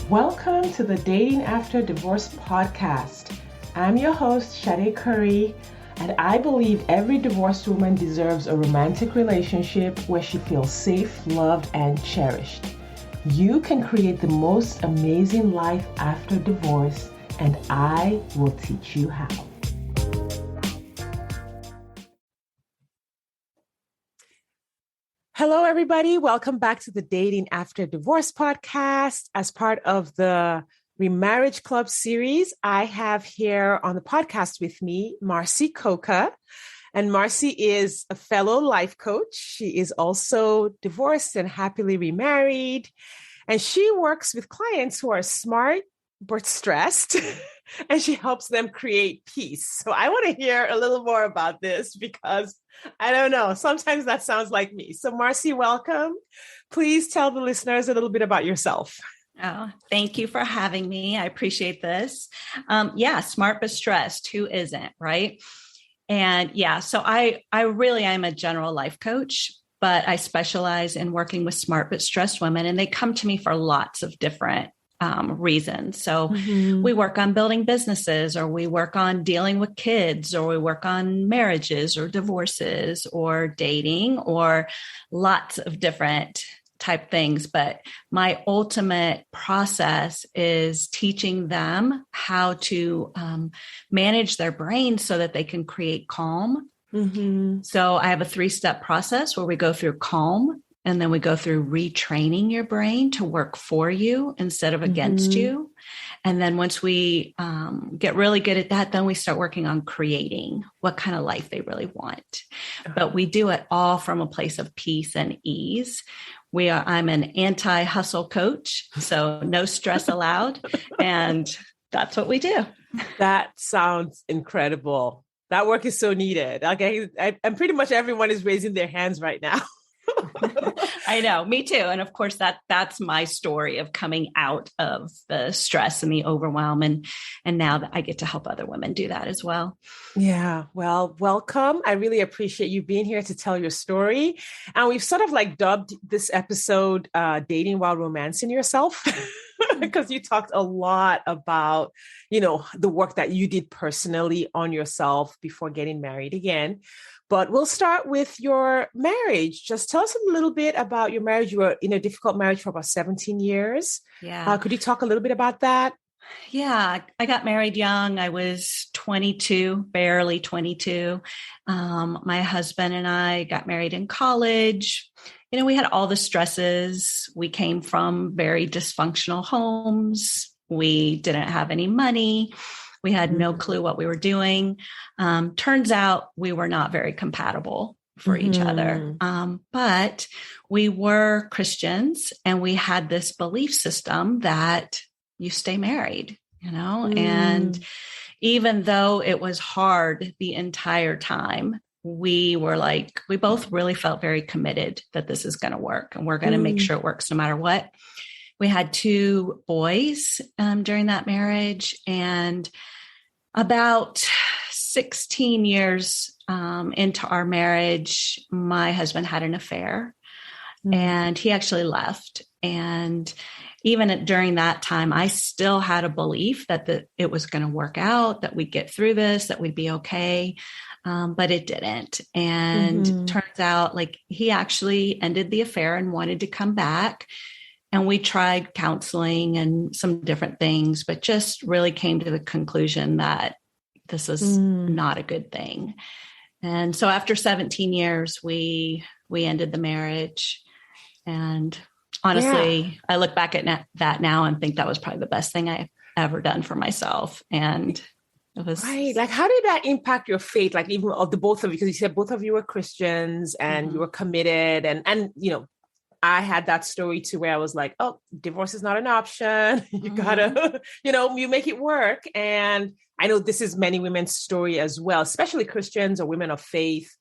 Welcome to the Dating After Divorce podcast. I'm your host, Shade Curry, and I believe every divorced woman deserves a romantic relationship where she feels safe, loved, and cherished. You can create the most amazing life after divorce, and I will teach you how. Hello, everybody. Welcome back to the Dating After Divorce podcast. As part of the Remarriage Club series, I have here on the podcast with me, Marcy Kocher. And Marcy is a fellow life coach. She is also divorced and happily remarried. And she works with clients who are smart but stressed, and she helps them create peace. So I want to hear a little more about this because I don't know, sometimes that sounds like me. So Marcy, welcome. Please tell the listeners a little bit about yourself. Oh, thank you for having me. I appreciate this. Smart but stressed. Who isn't, right? And so I really am a general life coach, but I specialize in working with smart but stressed women, and they come to me for lots of different reasons. So we work on building businesses, or we work on dealing with kids, or we work on marriages or divorces or dating, or lots of different type things. But my ultimate process is teaching them how to manage their brain so that they can create calm. So I have a 3-step process where we go through calm, and then we go through retraining your brain to work for you instead of against you. And then once we get really good at that, then we start working on creating what kind of life they really want. But we do it all from a place of peace and ease. I'm an anti-hustle coach, so no stress allowed. And that's what we do. That sounds incredible. That work is so needed. Okay, and pretty much everyone is raising their hands right now. I know, me too. And of course, that's my story of coming out of the stress and the overwhelm. And now that I get to help other women do that as well. Yeah. Well, welcome. I really appreciate you being here to tell your story. And we've sort of like dubbed this episode Dating While Romancing Yourself, because you talked a lot about, the work that you did personally on yourself before getting married again. But we'll start with your marriage. Just tell us a little bit about your marriage. You were in a difficult marriage for about 17 years. Yeah. Could you talk a little bit about that? Yeah. I got married young. I was 22, barely 22. My husband and I got married in college. We had all the stresses. We came from very dysfunctional homes. We didn't have any money. We had no clue what we were doing. Turns out we were not very compatible for each other. But we were Christians, and we had this belief system that you stay married, and even though it was hard the entire time, we both really felt very committed that this is going to work, and we're going to make sure it works no matter what. We had 2 boys during that marriage, and about 16 years into our marriage, my husband had an affair, and he actually left. And even during that time, I still had a belief that it was going to work out, that we'd get through this, that we'd be okay. But it didn't. And turns out he actually ended the affair and wanted to come back. And we tried counseling and some different things, but just really came to the conclusion that this is not a good thing. And so after 17 years, we ended the marriage. And honestly, I look back at that now and think that was probably the best thing I've ever done for myself. And it was right. How did that impact your faith? Even of the both of you, because you said both of you were Christians and you were committed, and I had that story too, where I was like, oh, divorce is not an option. You gotta, you make it work. And I know this is many women's story as well, especially Christians or women of faith.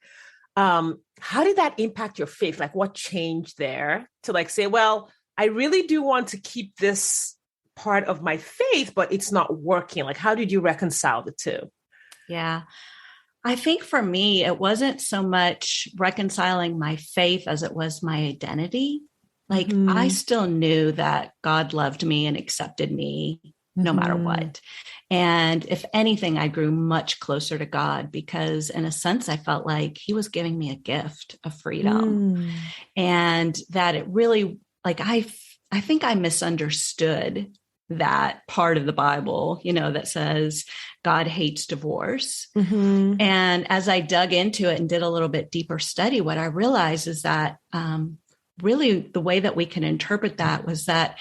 How did that impact your faith? What changed there to say, well, I really do want to keep this part of my faith, but it's not working. How did you reconcile the two? Yeah. I think for me, it wasn't so much reconciling my faith as it was my identity. Like I still knew that God loved me and accepted me no matter what. And if anything, I grew much closer to God because in a sense, I felt like he was giving me a gift of freedom and that it really, like, I think I misunderstood that part of the Bible, that says God hates divorce. And as I dug into it and did a little bit deeper study, what I realized is that really the way that we can interpret that was that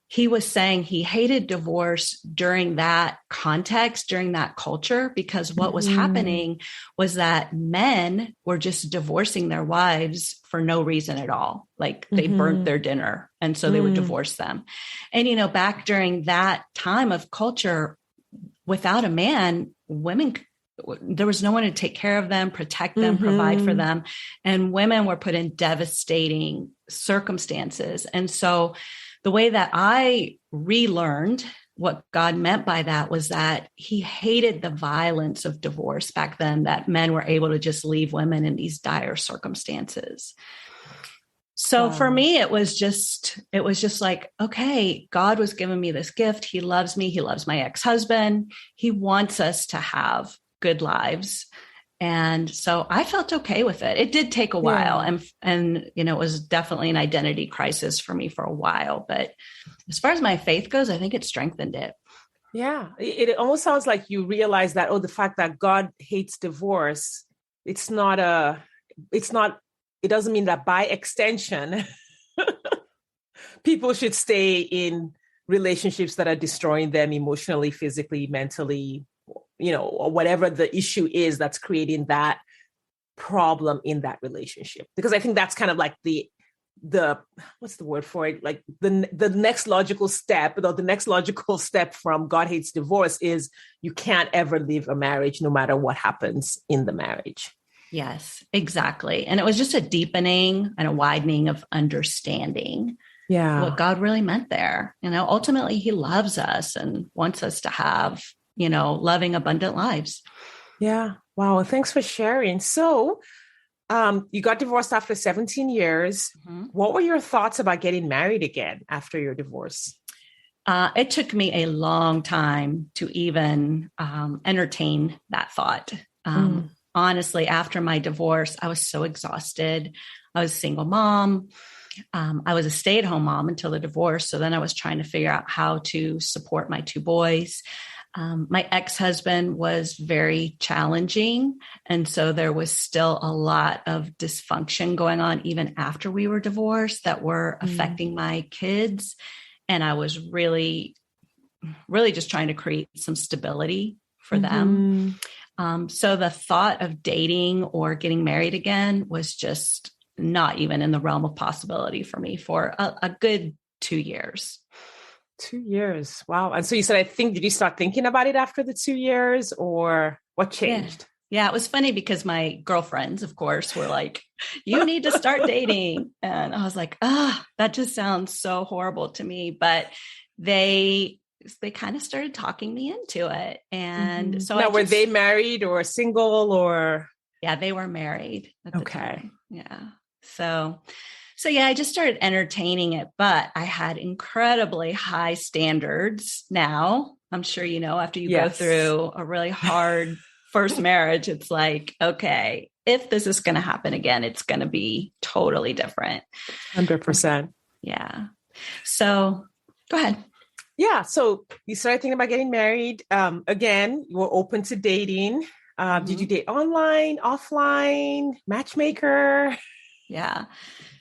he was saying he hated divorce during that context, during that culture, because what was happening was that men were just divorcing their wives for no reason at all. Like they burnt their dinner. And so they would divorce them. And, back during that time of culture, without a man, women, there was no one to take care of them, protect them, provide for them. And women were put in devastating circumstances. And so the way that I relearned what God meant by that was that he hated the violence of divorce back then, that men were able to just leave women in these dire circumstances. So for me, it was just like, okay, God was giving me this gift. He loves me. He loves my ex-husband. He wants us to have good lives. And so I felt okay with it. It did take a while and it was definitely an identity crisis for me for a while. But as far as my faith goes, I think it strengthened it. Yeah. It almost sounds like you realize that, the fact that God hates divorce, it doesn't mean that by extension, people should stay in relationships that are destroying them emotionally, physically, mentally, or whatever the issue is that's creating that problem in that relationship. Because I think that's kind of like the what's the word for it? Like the next logical step, or the next logical step from God hates divorce is you can't ever leave a marriage no matter what happens in the marriage. Yes, exactly. And it was just a deepening and a widening of understanding what God really meant there. Ultimately he loves us and wants us to have loving, abundant lives. Yeah. Wow. Thanks for sharing. So you got divorced after 17 years. What were your thoughts about getting married again after your divorce? It took me a long time to even entertain that thought. Honestly, after my divorce, I was so exhausted. I was a single mom. I was a stay-at-home mom until the divorce. So then I was trying to figure out how to support my two boys. My ex-husband was very challenging. And so there was still a lot of dysfunction going on even after we were divorced that were affecting my kids. And I was really, really just trying to create some stability for them. So the thought of dating or getting married again was just not even in the realm of possibility for me for a good 2 years. 2 years. Wow. And so you said, did you start thinking about it after the 2 years, or what changed? Yeah, it was funny because my girlfriends, of course, were like, you need to start dating. And I was like, that just sounds so horrible to me. But they kind of started talking me into it. And so now, were they married or single or? Yeah, they were married at the time. Yeah. So yeah, I just started entertaining it, but I had incredibly high standards now. I'm sure, after you go through a really hard first marriage, it's like, okay, if this is going to happen again, it's going to be totally different. 100%. Yeah. So go ahead. Yeah. So you started thinking about getting married. Again, you were open to dating. Did you date online, offline, matchmaker? Yeah.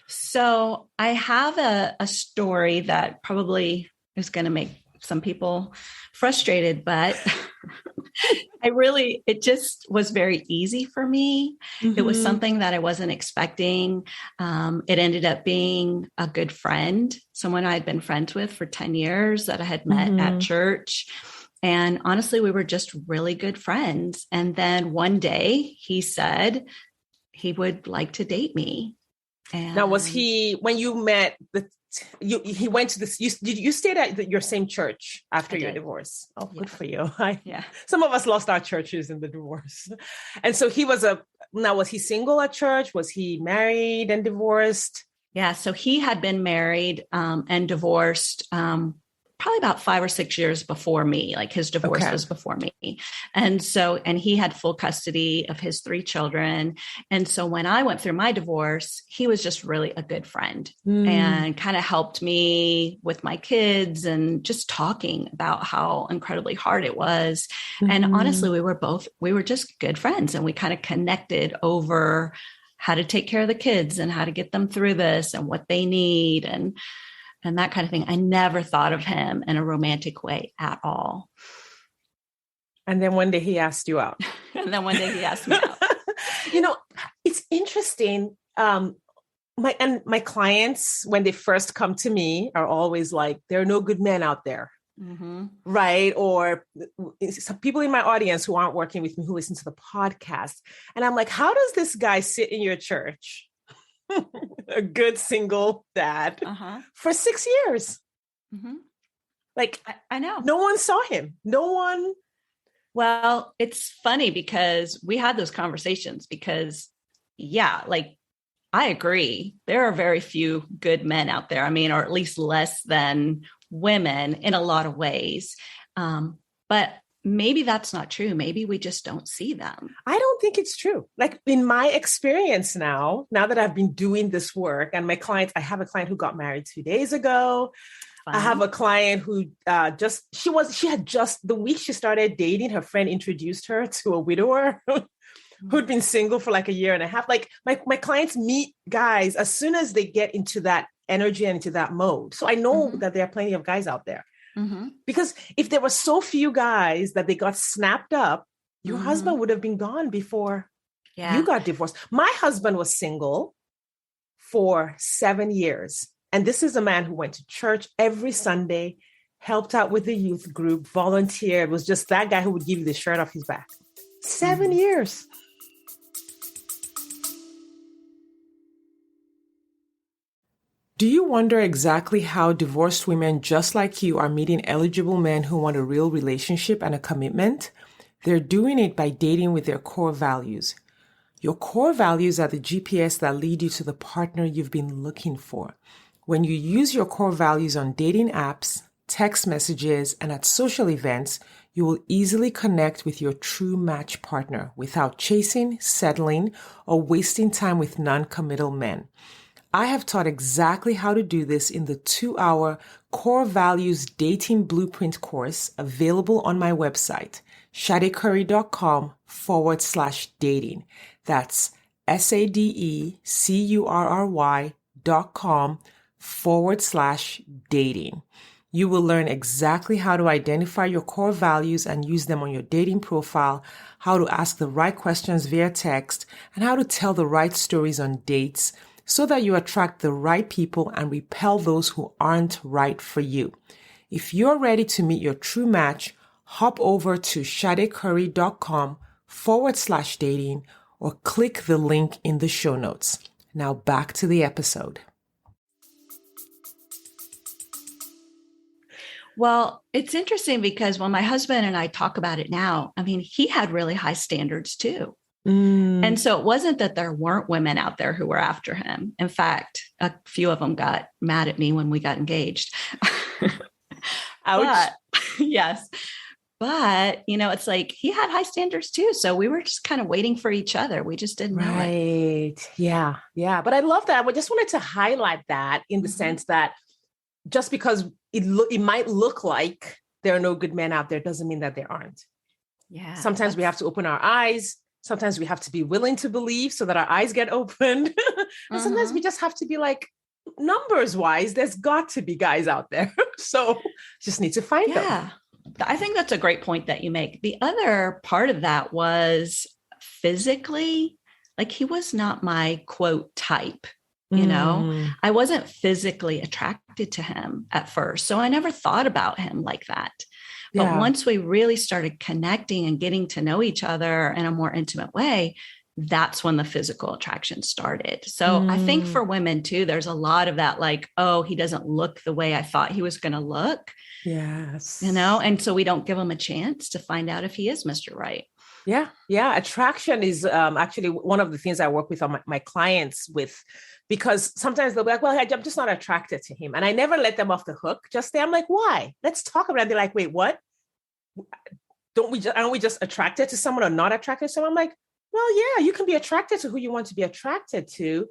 So I have a story that probably is going to make some people frustrated, but it just was very easy for me. It was something that I wasn't expecting. It ended up being a good friend, someone I had been friends with for 10 years that I had met at church. And honestly, we were just really good friends. And then one day he said he would like to date me. And now, was he, when you met, he went to this, you stayed at your same church after your divorce? Oh, good for you. Some of us lost our churches in the divorce. And so was he single at church? Was he married and divorced? Yeah. So he had been married and divorced probably about 5 or 6 years before me. Like his divorce was before me. And he had full custody of his 3 children. And so when I went through my divorce, he was just really a good friend and kind of helped me with my kids and just talking about how incredibly hard it was. And honestly, we were just good friends, and we kind of connected over how to take care of the kids and how to get them through this and what they need and that kind of thing. I never thought of him in a romantic way at all. And then one day he asked you out. And then one day he asked me out. It's interesting. My clients, when they first come to me, are always like, there are no good men out there. Right. Or some people in my audience who aren't working with me, who listen to the podcast. And I'm like, how does this guy sit in your church? A good single dad for 6 years. Like, I know. No one saw him. No one. Well, it's funny because we had those conversations because, like, I agree. There are very few good men out there. I mean, or at least less than women in a lot of ways. But maybe that's not true. Maybe we just don't see them. I don't think it's true. Like in my experience now that I've been doing this work and my clients, I have a client who got married 2 days ago. Fun. I have a client who she had just the week she started dating, her friend introduced her to a widower who'd been single for like a year and a half. Like my clients meet guys as soon as they get into that energy and into that mode. So I know that there are plenty of guys out there. Because if there were so few guys that they got snapped up, your husband would have been gone before you got divorced. My husband was single for 7 years. And this is a man who went to church every Sunday, helped out with the youth group, volunteered, was just that guy who would give you the shirt off his back. 7 years. Do you wonder exactly how divorced women just like you are meeting eligible men who want a real relationship and a commitment? They're doing it by dating with their core values. Your core values are the GPS that lead you to the partner you've been looking for. When you use your core values on dating apps, text messages, and at social events, you will easily connect with your true match partner without chasing, settling, or wasting time with non-committal men. I have taught exactly how to do this in the 2-hour Core Values Dating Blueprint course available on my website, shadecurry.com/dating. That's SADECURRY.com/dating. You will learn exactly how to identify your core values and use them on your dating profile, how to ask the right questions via text, and how to tell the right stories on dates, so that you attract the right people and repel those who aren't right for you. If you're ready to meet your true match, hop over to shadecurry.com/dating or click the link in the show notes. Now back to the episode. Well, it's interesting because when my husband and I talk about it now, I mean, he had really high standards too. And so it wasn't that there weren't women out there who were after him. In fact, a few of them got mad at me when we got engaged. Ouch. Yes. But, it's like he had high standards too. So we were just kind of waiting for each other. We just didn't know it. Right. Yeah. Yeah. But I love that. I just wanted to highlight that in the sense that just because it might look like there are no good men out there doesn't mean that there aren't. Yeah. Sometimes we have to open our eyes. Sometimes we have to be willing to believe so that our eyes get opened. And sometimes we just have to be like, numbers wise, there's got to be guys out there. So just need to find them. Yeah. I think that's a great point that you make. The other part of that was physically, like he was not my quote type. I wasn't physically attracted to him at first. So I never thought about him like that. But once we really started connecting and getting to know each other in a more intimate way, that's when the physical attraction started. So I think for women too, there's a lot of that, like, oh, he doesn't look the way I thought he was going to look. Yes. And so we don't give him a chance to find out if he is Mr. Right. Yeah. Yeah. Attraction is actually one of the things I work with on my clients with because sometimes they'll be like, well, I'm just not attracted to him. And I never let them off the hook. Just say, I'm like, why? Let's talk about it. They're like, wait, what? Aren't we just attracted to someone or not attracted to someone? I'm like, well, yeah, you can be attracted to who you want to be attracted to,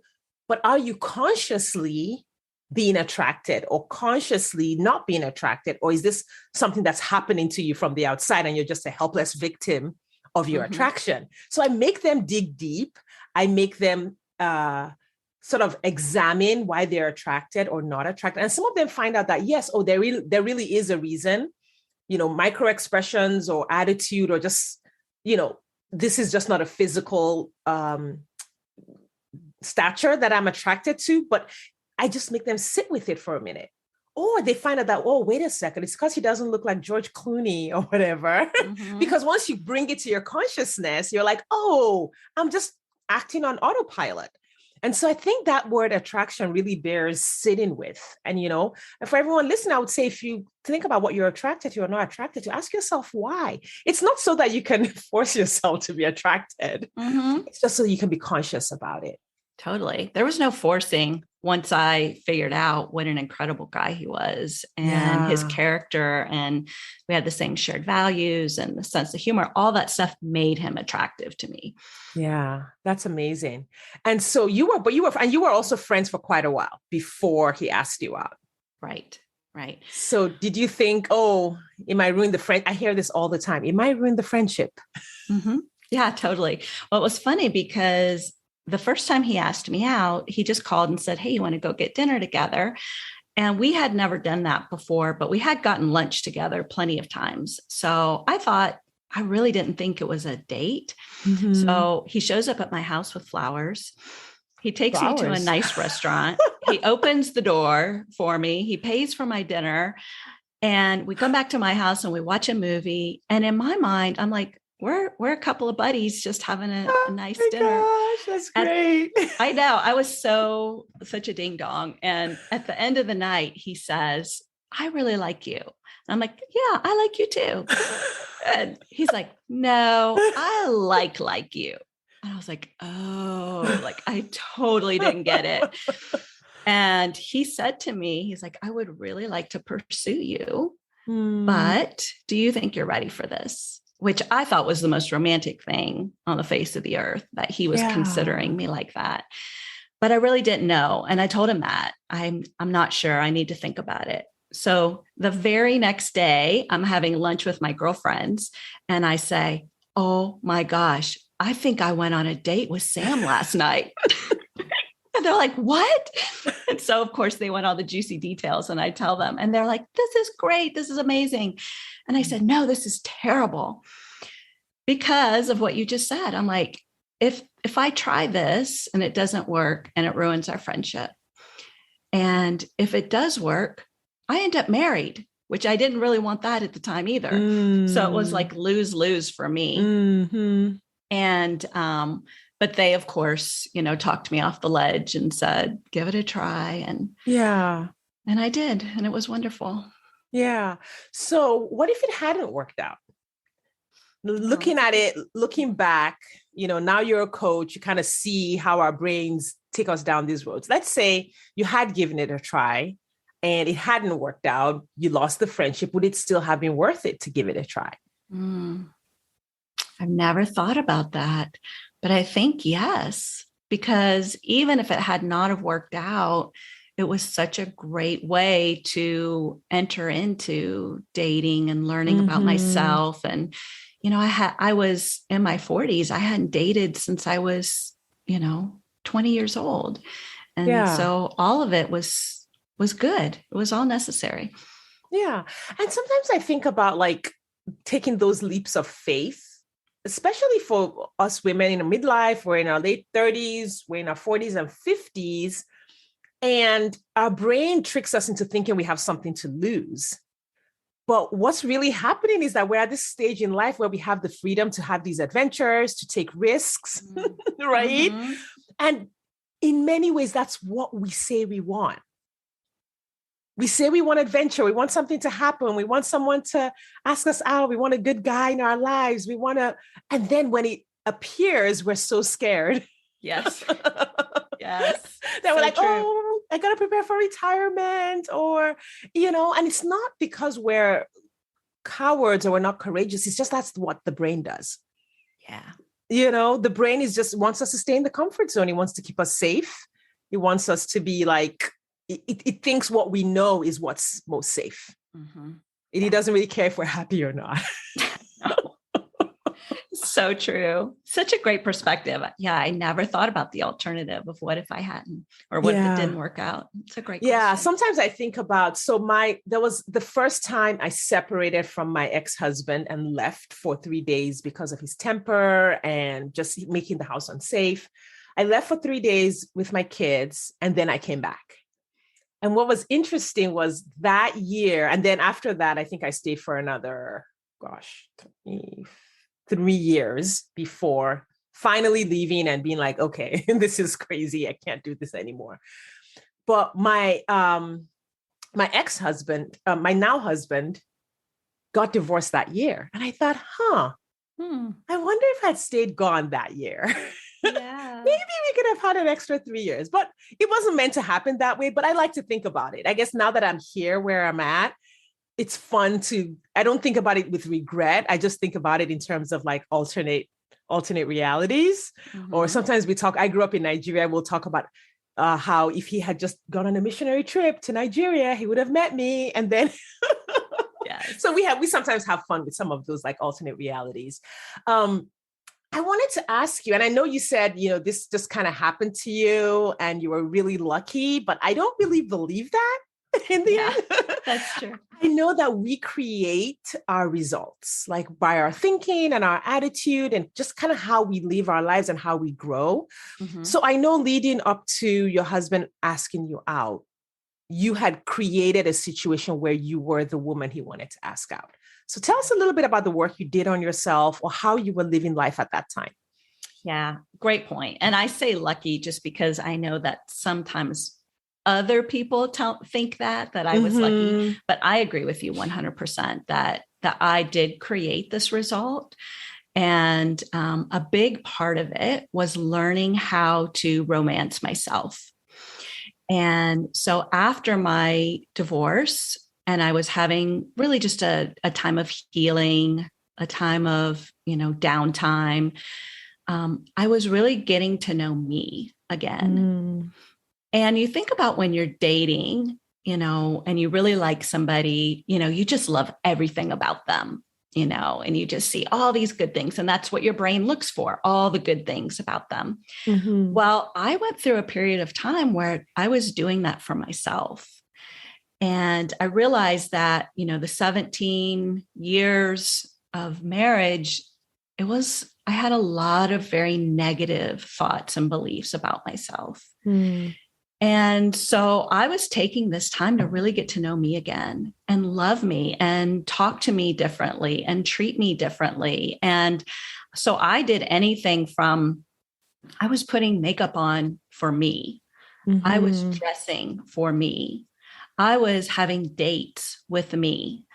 but are you consciously being attracted or consciously not being attracted? Or is this something that's happening to you from the outside and you're just a helpless victim of your attraction? So I make them dig deep. I make them sort of examine why they're attracted or not attracted. And some of them find out that, yes, there really is a reason, micro expressions or attitude, or just, this is just not a physical stature that I'm attracted to, but I just make them sit with it for a minute. Or they find out that, oh, wait a second, it's because he doesn't look like George Clooney or whatever. Because once you bring it to your consciousness, you're like, oh, I'm just acting on autopilot. And so I think that word attraction really bears sitting with. And, and for everyone listening, I would say, if you think about what you're attracted to or not attracted to, ask yourself why. It's not so that you can force yourself to be attracted. It's just so you can be conscious about it. Totally. There was no forcing once I figured out what an incredible guy he was and his character. And we had the same shared values and the sense of humor. All that stuff made him attractive to me. Yeah, that's amazing. And so you were also friends for quite a while before he asked you out. Right. Right. So did you think, oh, it might ruin the friend? I hear this all the time. It might ruin the friendship. Yeah, totally. Well, it was funny because the first time he asked me out, he just called and said, hey, you want to go get dinner together? And we had never done that before, but we had gotten lunch together plenty of times. So I really didn't think it was a date. So he shows up at my house with flowers. He takes me to a nice restaurant. He opens the door for me. He pays for my dinner. And we come back to my house and we watch a movie. And in my mind, I'm like, we're a couple of buddies just having a nice dinner. Gosh, that's great. I know. I was such a ding dong. And at the end of the night, he says, I really like you. And I'm like, yeah, I like you too. And he's like, no, I like you. And I was like, oh, like I totally didn't get it. And he said to me, he's like, I would really like to pursue you, but do you think you're ready for this? Which I thought was the most romantic thing on the face of the earth, that he was considering me like that. But I really didn't know. And I told him that I'm not sure. I need to think about it. So the very next day, I'm having lunch with my girlfriends and I say, oh my gosh, I think I went on a date with Sam last night. And they're like, what? And so of course they want all the juicy details and I tell them and they're like, this is great. This is amazing. And I said, no, this is terrible because of what you just said. I'm like, if I try this and it doesn't work and it ruins our friendship, and if it does work, I end up married, which I didn't really want that at the time either. So it was like lose for me. And, but they, of course, talked me off the ledge and said, give it a try. And I did. And it was wonderful. Yeah. So what if it hadn't worked out? Looking at it, looking back, now you're a coach, you kind of see how our brains take us down these roads. Let's say you had given it a try and it hadn't worked out. You lost the friendship. Would it still have been worth it to give it a try? I've never thought about that, but I think yes, because even if it had not have worked out, it was such a great way to enter into dating and learning about myself. And, I was in my 40s. I hadn't dated since I was, 20 years old. And so all of it was good. It was all necessary. Yeah. And sometimes I think about like taking those leaps of faith, especially for us women in our midlife, we're in our late 30s, we're in our 40s and 50s. And our brain tricks us into thinking we have something to lose. But what's really happening is that we're at this stage in life where we have the freedom to have these adventures, to take risks, right? And in many ways, that's what we say we want. We say we want adventure. We want something to happen. We want someone to ask us out. We want a good guy in our lives. And then when it appears, we're so scared. Yes. Yes. They were So like, true. oh, I got to prepare for retirement, or, and it's not because we're cowards or we're not courageous. It's just that's what the brain does. Yeah. The brain is just wants us to stay in the comfort zone. It wants to keep us safe. It wants us to be like, it thinks what we know is what's most safe. Mm-hmm. It doesn't really care if we're happy or not. No. So true. Such a great perspective. Yeah, I never thought about the alternative of what if I hadn't, or what if it didn't work out. It's a great question. Sometimes I think about, there was the first time I separated from my ex-husband and left for 3 days because of his temper and just making the house unsafe. I left for 3 days with my kids, and then I came back. And what was interesting was that year, and then after that, I think I stayed for another, 3 years before finally leaving and being like, okay, this is crazy. I can't do this anymore. But my ex-husband, my now husband, got divorced that year. And I thought, I wonder if I'd stayed gone that year. Yeah. Maybe we could have had an extra 3 years, but it wasn't meant to happen that way. But I like to think about it. I guess now that I'm here where I'm at, it's fun I don't think about it with regret. I just think about it in terms of like alternate realities. Mm-hmm. Or sometimes I grew up in Nigeria. We'll talk about how if he had just gone on a missionary trip to Nigeria, he would have met me. And then, yes. So we sometimes have fun with some of those like alternate realities. I wanted to ask you, and I know you said, this just kind of happened to you and you were really lucky, but I don't really believe that in the end. That's true. I know that we create our results, like by our thinking and our attitude and just kind of how we live our lives and how we grow. Mm-hmm. So I know leading up to your husband asking you out, you had created a situation where you were the woman he wanted to ask out. So tell us a little bit about the work you did on yourself or how you were living life at that time. Yeah, great point. And I say lucky just because I know that sometimes other people think that I was lucky, but I agree with you 100% that I did create this result. And a big part of it was learning how to romance myself. And so after my divorce, and I was having really just a time of healing, a time of, downtime, I was really getting to know me again. And you think about when you're dating, and you really like somebody, you just love everything about them, and you just see all these good things. And that's what your brain looks for, all the good things about them. Mm-hmm. Well, I went through a period of time where I was doing that for myself. And I realized that, the 17 years of marriage, I had a lot of very negative thoughts and beliefs about myself. And so I was taking this time to really get to know me again and love me and talk to me differently and treat me differently. And so I did anything from, I was putting makeup on for me. Mm-hmm. I was dressing for me. I was having dates with me.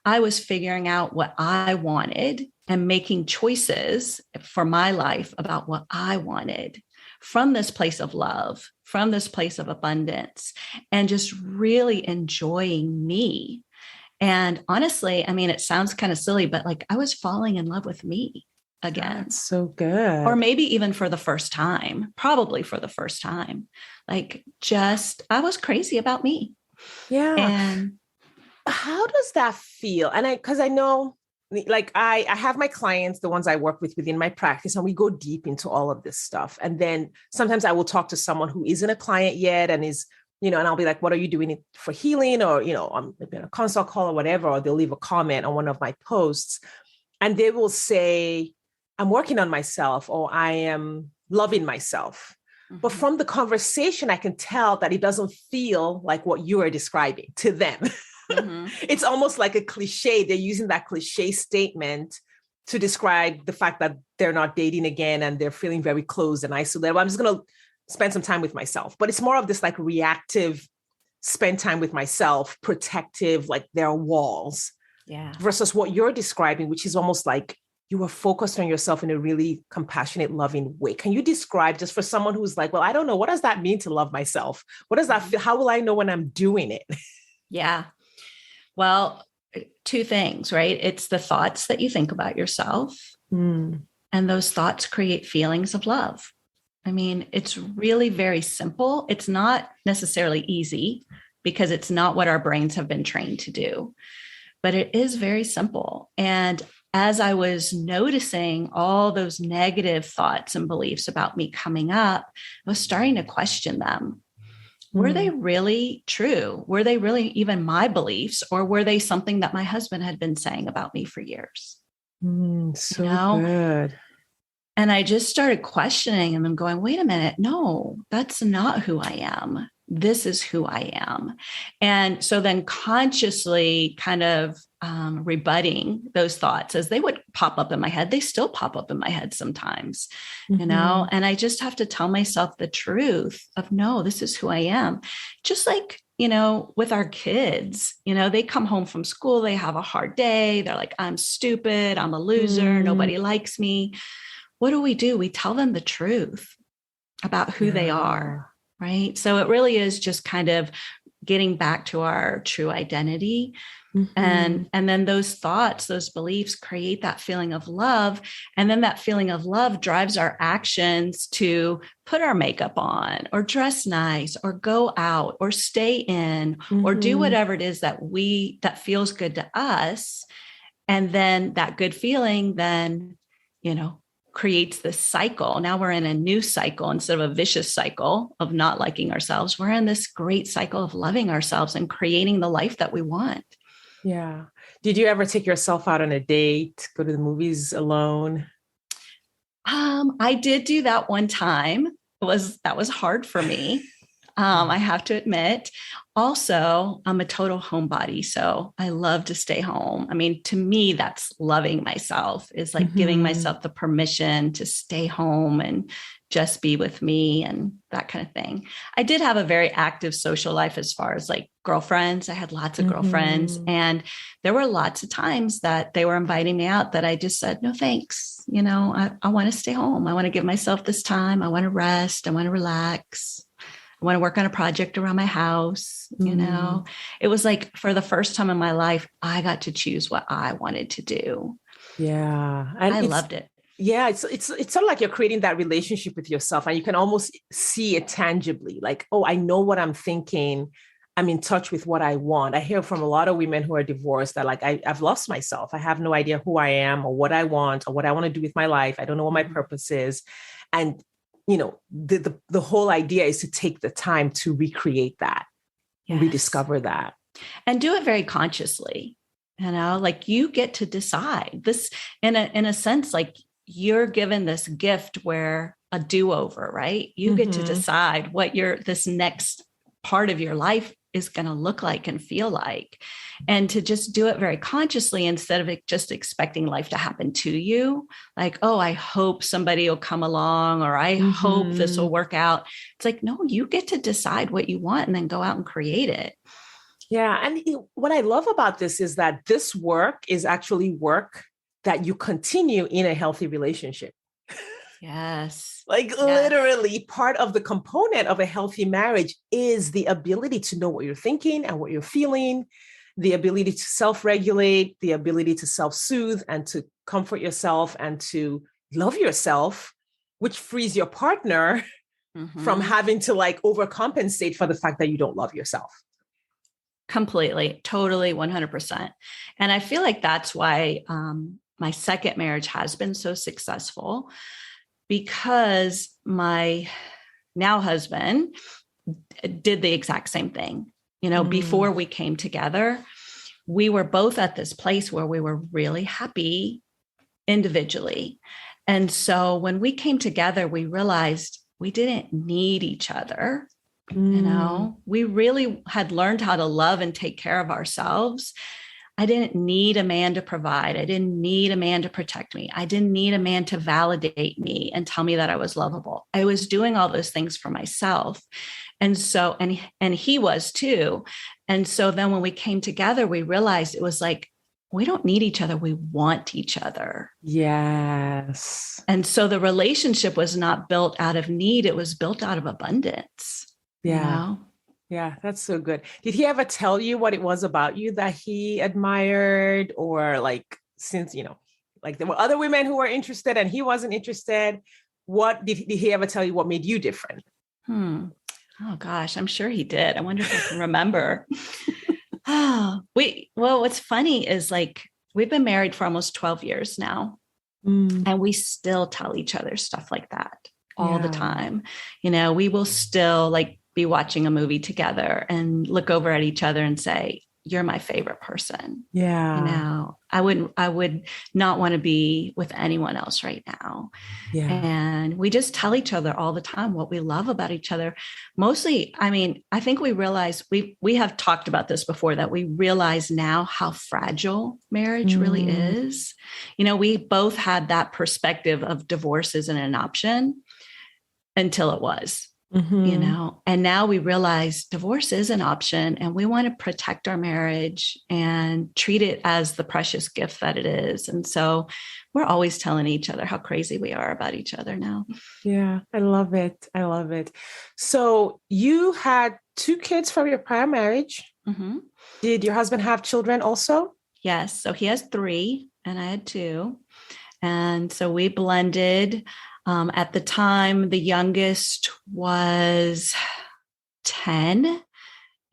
I was figuring out what I wanted and making choices for my life about what I wanted from this place of love, from this place of abundance, and just really enjoying me. And honestly, it sounds kind of silly, but like I was falling in love with me again. That's so good. Or maybe even for the first time, probably for the first time. Like I was crazy about me. Yeah. And how does that feel? And because I know, like I have my clients, the ones I work with within my practice, and we go deep into all of this stuff. And then sometimes I will talk to someone who isn't a client yet and is, and I'll be like, what are you doing for healing? Or, I'm in a consult call or whatever, or they'll leave a comment on one of my posts and they will say, I'm working on myself, or I am loving myself. Mm-hmm. But from the conversation, I can tell that it doesn't feel like what you are describing to them. Mm-hmm. It's almost like a cliche. They're using that cliche statement to describe the fact that they're not dating again and they're feeling very close and isolated. I'm just going to spend some time with myself. But it's more of this like reactive, spend time with myself, protective, like there are walls. Yeah. Versus what you're describing, which is almost like you were focused on yourself in a really compassionate, loving way. Can you describe, just for someone who's like, well, I don't know, what does that mean to love myself? What does that feel? How will I know when I'm doing it? Yeah. Well, two things, right? It's the thoughts that you think about yourself, and those thoughts create feelings of love. I mean, it's really very simple. It's not necessarily easy because it's not what our brains have been trained to do, but it is very simple. And as I was noticing all those negative thoughts and beliefs about me coming up, I was starting to question them. Were they really true? Were they really even my beliefs, or were they something that my husband had been saying about me for years? So good. And I just started questioning them and going, wait a minute, no, that's not who I am. This is who I am. And so then consciously kind of rebutting those thoughts as they would pop up in my head. They still pop up in my head sometimes, you know, and I just have to tell myself the truth of, no, this is who I am. Just like, you know, with our kids, you know, they come home from school, they have a hard day. They're like, I'm stupid. I'm a loser. Nobody likes me. What do? We tell them the truth about who they are. Right. So it really is just kind of getting back to our true identity. And then those thoughts, those beliefs create that feeling of love. And then that feeling of love drives our actions to put our makeup on or dress nice or go out or stay in or do whatever it is that feels good to us. And then that good feeling then, you know, creates this cycle. Now we're in a new cycle instead of a vicious cycle of not liking ourselves. We're in this great cycle of loving ourselves and creating the life that we want. Yeah. Did you ever take yourself out on a date, go to the movies alone? I did do that one time. That was hard for me. I have to admit. Also, I'm a total homebody, so I love to stay home. I mean, to me, that's loving myself, is like giving myself the permission to stay home and just be with me and that kind of thing. I did have a very active social life as far as like girlfriends. I had lots of girlfriends, and there were lots of times that they were inviting me out that I just said, no, thanks. You know, I want to stay home. I want to give myself this time. I want to rest. I want to relax. I want to work on a project around my house. You know, it was like for the first time in my life, I got to choose what I wanted to do. Yeah. And I loved it. Yeah. It's sort of like you're creating that relationship with yourself, and you can almost see it tangibly. Like, oh, I know what I'm thinking. I'm in touch with what I want. I hear from a lot of women who are divorced that like, I've lost myself. I have no idea who I am or what I want or what I want to do with my life. I don't know what my purpose is. And you know, the whole idea is to take the time to recreate that, rediscover that. And do it very consciously, you know, like you get to decide this in a sense, like you're given this gift where a do-over, right? You get to decide what this next part of your life is going to look like and feel like, and to just do it very consciously instead of just expecting life to happen to you. Like, oh, I hope somebody will come along, or I hope this will work out. It's like, no, you get to decide what you want and then go out and create it. Yeah. And what I love about this is that this work is actually work that you continue in a healthy relationship. Yes. Like literally part of the component of a healthy marriage is the ability to know what you're thinking and what you're feeling, the ability to self-regulate, the ability to self-soothe and to comfort yourself and to love yourself, which frees your partner from having to like overcompensate for the fact that you don't love yourself. Completely, totally, 100%. And I feel like that's why my second marriage has been so successful, because my now husband did the exact same thing. You know, before we came together, we were both at this place where we were really happy individually. And so when we came together, we realized we didn't need each other. You know, we really had learned how to love and take care of ourselves. I didn't need a man to provide. I didn't need a man to protect me. I didn't need a man to validate me and tell me that I was lovable. I was doing all those things for myself. And so, and he was too. And so then when we came together, we realized it was like, we don't need each other. We want each other. Yes. And so the relationship was not built out of need. It was built out of abundance. Yeah. You know? Yeah, that's so good. Did he ever tell you what it was about you that he admired? Or like, since, like there were other women who were interested and he wasn't interested, what did he ever tell you what made you different? Oh gosh, I'm sure he did. I wonder if I can remember. What's funny is like, we've been married for almost 12 years now. And we still tell each other stuff like that all the time. We will still like be watching a movie together and look over at each other and say, you're my favorite person. Yeah. I would not want to be with anyone else right now. Yeah. And we just tell each other all the time what we love about each other. Mostly, I mean, I think we realize we have talked about this before, that we realize now how fragile marriage really is. We both had that perspective of divorce isn't an option until it was. And now we realize divorce is an option, and we want to protect our marriage and treat it as the precious gift that it is. And so we're always telling each other how crazy we are about each other now. Yeah, I love it. I love it. So you had 2 kids from your prior marriage. Did your husband have children also? Yes. So he has 3 and I had 2. And so we blended. At the time, the youngest was 10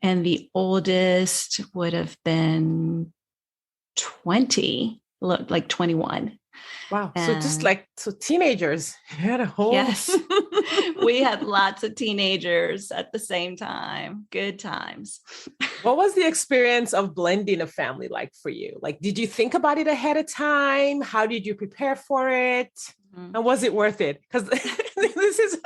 and the oldest would have been 20, like 21. Wow. So teenagers. You had a whole... Yes. We had lots of teenagers at the same time. Good times. What was the experience of blending a family like for you? Like, did you think about it ahead of time? How did you prepare for it? And was it worth it? Because this is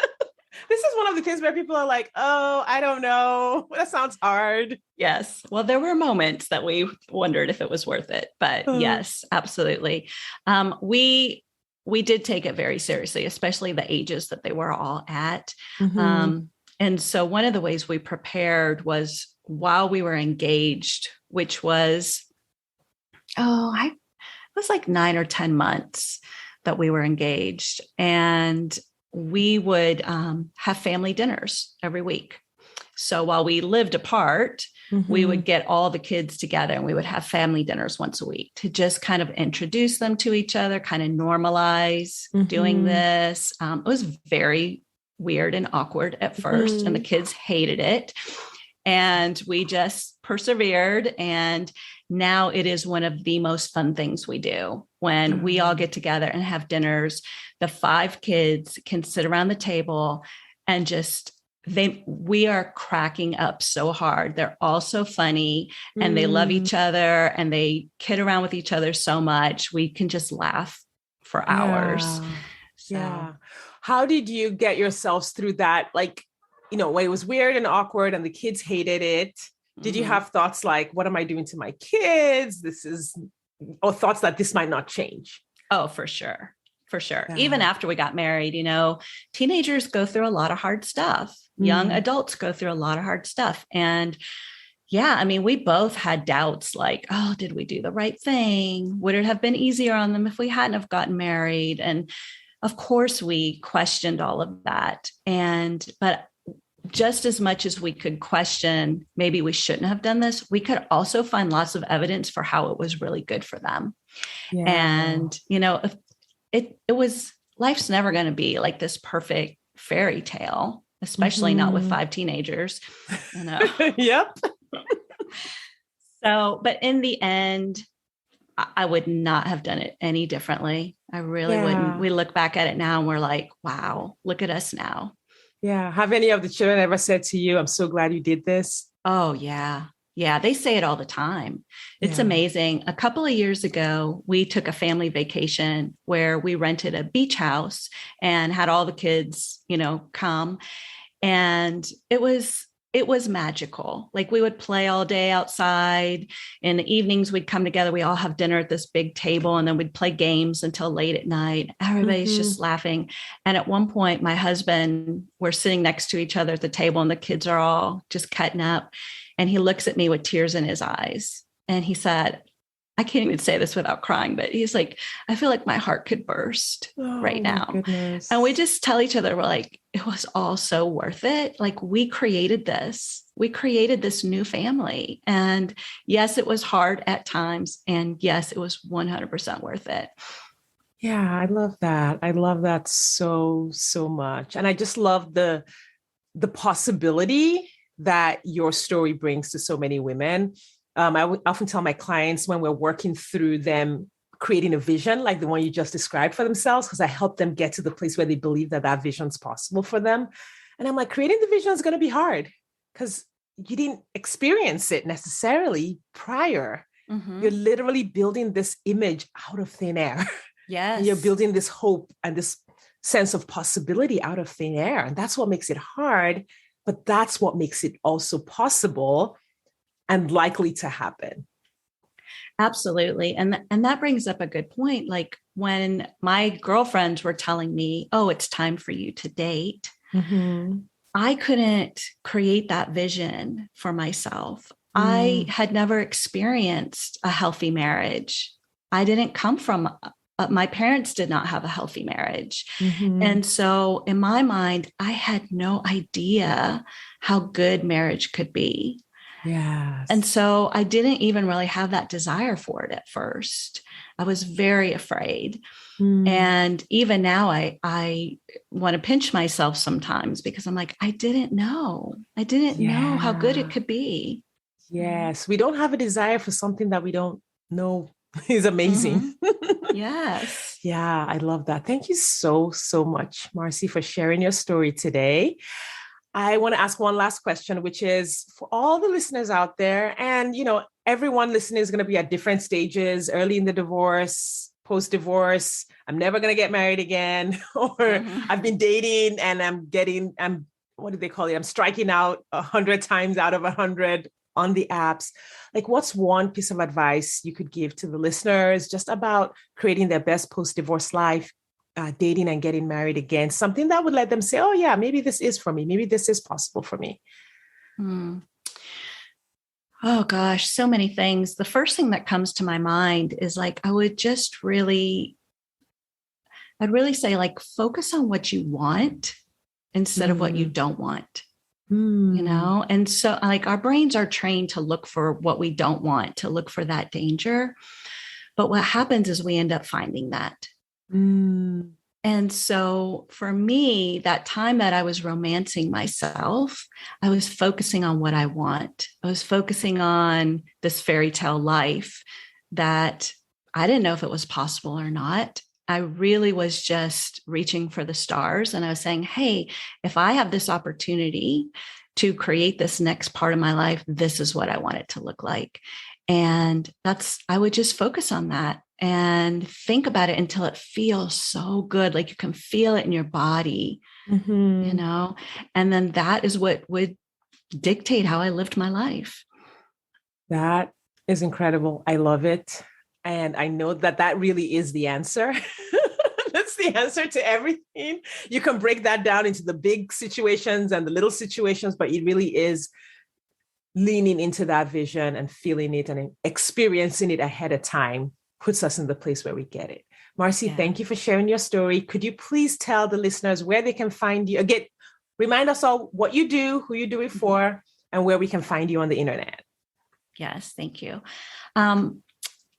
one of the things where people are like, oh, I don't know. That sounds hard. Yes. Well, there were moments that we wondered if it was worth it, but yes, absolutely. We did take it very seriously, especially the ages that they were all at. And so one of the ways we prepared was while we were engaged, which was, it was like 9 or 10 months that we were engaged, and we would have family dinners every week. So while we lived apart, we would get all the kids together and we would have family dinners once a week to just kind of introduce them to each other, kind of normalize doing this. It was very weird and awkward at first, and the kids hated it. And we just persevered. And now it is one of the most fun things we do when we all get together and have dinners. The 5 kids can sit around the table and just, we are cracking up so hard. They're all so funny and they love each other and they kid around with each other so much. We can just laugh for hours. Yeah. How did you get yourselves through that? Like, when it was weird and awkward and the kids hated it, did you have thoughts like, what am I doing to my kids? Or thoughts that this might not change? Oh, for sure. For sure. Yeah. Even after we got married, teenagers go through a lot of hard stuff. Young adults go through a lot of hard stuff. And we both had doubts like, oh, did we do the right thing? Would it have been easier on them if we hadn't have gotten married? And of course we questioned all of that. But just as much as we could question, maybe we shouldn't have done this, we could also find lots of evidence for how it was really good for them. Yeah. And, if it was, life's never going to be like this perfect fairy tale, especially not with 5 teenagers. Yep. So, but in the end, I would not have done it any differently. I really wouldn't. We look back at it now and we're like, wow, look at us now. Yeah. Have any of the children ever said to you, I'm so glad you did this? Oh, yeah. Yeah. They say it all the time. It's amazing. A couple of years ago, we took a family vacation where we rented a beach house and had all the kids, come. And it was magical. Like we would play all day outside. In the evenings, we'd come together. We all have dinner at this big table, and then we'd play games until late at night. Everybody's just laughing. And at one point, my husband, we're sitting next to each other at the table, and the kids are all just cutting up. And he looks at me with tears in his eyes. And he said, I can't even say this without crying, but he's like, I feel like my heart could burst right my now. goodness. And we just tell each other, we're like, it was all so worth it. Like we created this new family. And yes, it was hard at times. And yes, it was 100% worth it. Yeah, I love that. I love that so, so much. And I just love the possibility that your story brings to so many women. I would often tell my clients when we're working through them creating a vision like the one you just described for themselves, because I help them get to the place where they believe that vision is possible for them. And I'm like, creating the vision is going to be hard because you didn't experience it necessarily prior. Mm-hmm. You're literally building this image out of thin air. Yes. And you're building this hope and this sense of possibility out of thin air. And that's what makes it hard, but that's what makes it also possible and likely to happen. Absolutely. And that brings up a good point. Like when my girlfriends were telling me, oh, it's time for you to date, mm-hmm. I couldn't create that vision for myself. I had never experienced a healthy marriage. I didn't come from, my parents did not have a healthy marriage. Mm-hmm. And so in my mind, I had no idea how good marriage could be. Yes. And so I didn't even really have that desire for it at first. I was very afraid. And even now I want to pinch myself sometimes because I'm like, I didn't know how good it could be. Yes. We don't have a desire for something that we don't know is amazing. Mm-hmm. Yes. Yeah, I love that. Thank you so, so much, Marcy, for sharing your story today. I want to ask one last question, which is for all the listeners out there, and, everyone listening is going to be at different stages, early in the divorce, post-divorce, I'm never going to get married again, or I've been dating and what do they call it? I'm striking out 100 times out of 100 on the apps. Like, what's one piece of advice you could give to the listeners just about creating their best post-divorce life, dating and getting married again, something that would let them say, oh yeah, maybe this is for me. Maybe this is possible for me. Oh gosh, so many things. The first thing that comes to my mind is like, I'd really say like, focus on what you want instead of what you don't want, And so like our brains are trained to look for what we don't want, to look for that danger. But what happens is we end up finding that. And so for me, that time that I was romancing myself, I was focusing on what I want. I was focusing on this fairy tale life that I didn't know if it was possible or not. I really was just reaching for the stars. And I was saying, hey, if I have this opportunity to create this next part of my life, this is what I want it to look like. And I would just focus on that and think about it until it feels so good. Like you can feel it in your body, And then that is what would dictate how I lived my life. That is incredible. I love it. And I know that really is the answer. That's the answer to everything. You can break that down into the big situations and the little situations, but it really is leaning into that vision and feeling it and experiencing it ahead of time puts us in the place where we get it. Marcy, Thank you for sharing your story. Could you please tell the listeners where they can find you? Again, remind us all what you do, who you do it for, and where we can find you on the internet. Yes, thank you.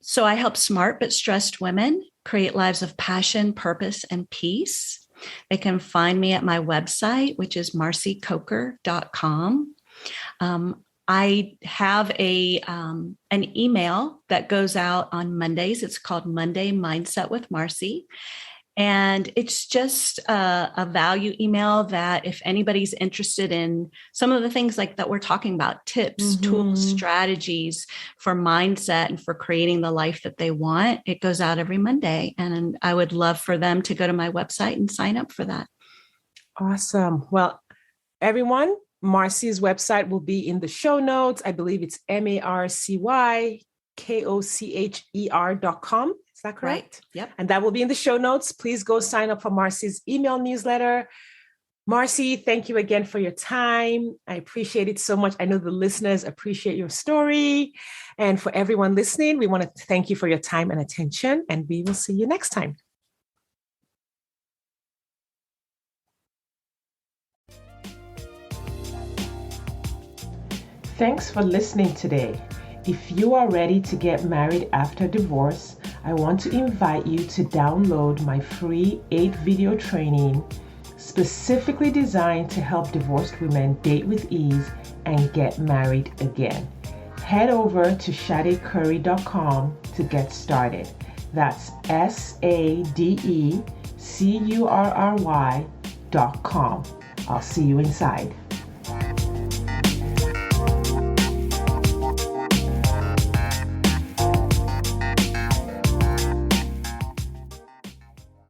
So I help smart but stressed women create lives of passion, purpose, and peace. They can find me at my website, which is marcykocher.com. I have an email that goes out on Mondays. It's called Monday Mindset with Marcy. And it's just a value email that if anybody's interested in some of the things like that we're talking about, tips, tools, strategies for mindset and for creating the life that they want, it goes out every Monday. And I would love for them to go to my website and sign up for that. Awesome. Well, everyone, Marcy's website will be in the show notes. I believe it's marcykocher.com. Is that correct? Right. Yep. And that will be in the show notes. Please go sign up for Marcy's email newsletter. Marcy, thank you again for your time. I appreciate it so much. I know the listeners appreciate your story. And for everyone listening, we want to thank you for your time and attention, and we will see you next time. Thanks for listening today. If you are ready to get married after divorce, I want to invite you to download my free 8-video training specifically designed to help divorced women date with ease and get married again. Head over to sadecurry.com to get started. That's SADECURRY.com. I'll see you inside.